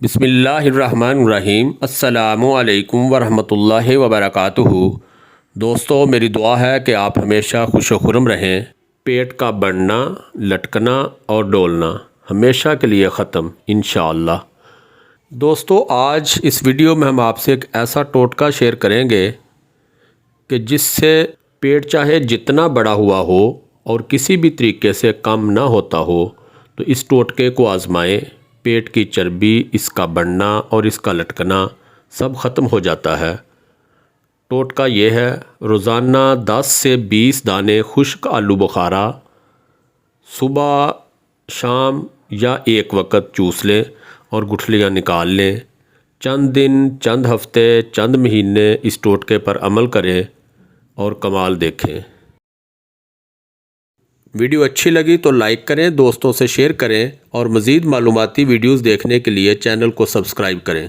بسم اللہ الرحمن الرحیم۔ السلام علیکم ورحمۃ اللہ وبرکاتہ۔ دوستو، میری دعا ہے کہ آپ ہمیشہ خوش و خرم رہیں۔ پیٹ کا بڑھنا، لٹکنا اور ڈولنا ہمیشہ کے لیے ختم انشاءاللہ۔ دوستو، آج اس ویڈیو میں ہم آپ سے ایک ایسا ٹوٹکا شیئر کریں گے کہ جس سے پیٹ چاہے جتنا بڑا ہوا ہو اور کسی بھی طریقے سے کم نہ ہوتا ہو تو اس ٹوٹکے کو آزمائیں۔ پیٹ کی چربی، اس کا بڑھنا اور اس کا لٹکنا سب ختم ہو جاتا ہے۔ ٹوٹکا یہ ہے: روزانہ 10 سے 20 دانے خشک آلو بخارا صبح، شام یا ایک وقت چوس لیں اور گٹھلیاں نکال لیں۔ چند دن، چند ہفتے، چند مہینے اس ٹوٹکے پر عمل کریں اور کمال دیکھیں۔ ویڈیو اچھی لگی تو لائک کریں، دوستوں سے شیئر کریں اور مزید معلوماتی ویڈیوز دیکھنے کے لیے چینل کو سبسکرائب کریں۔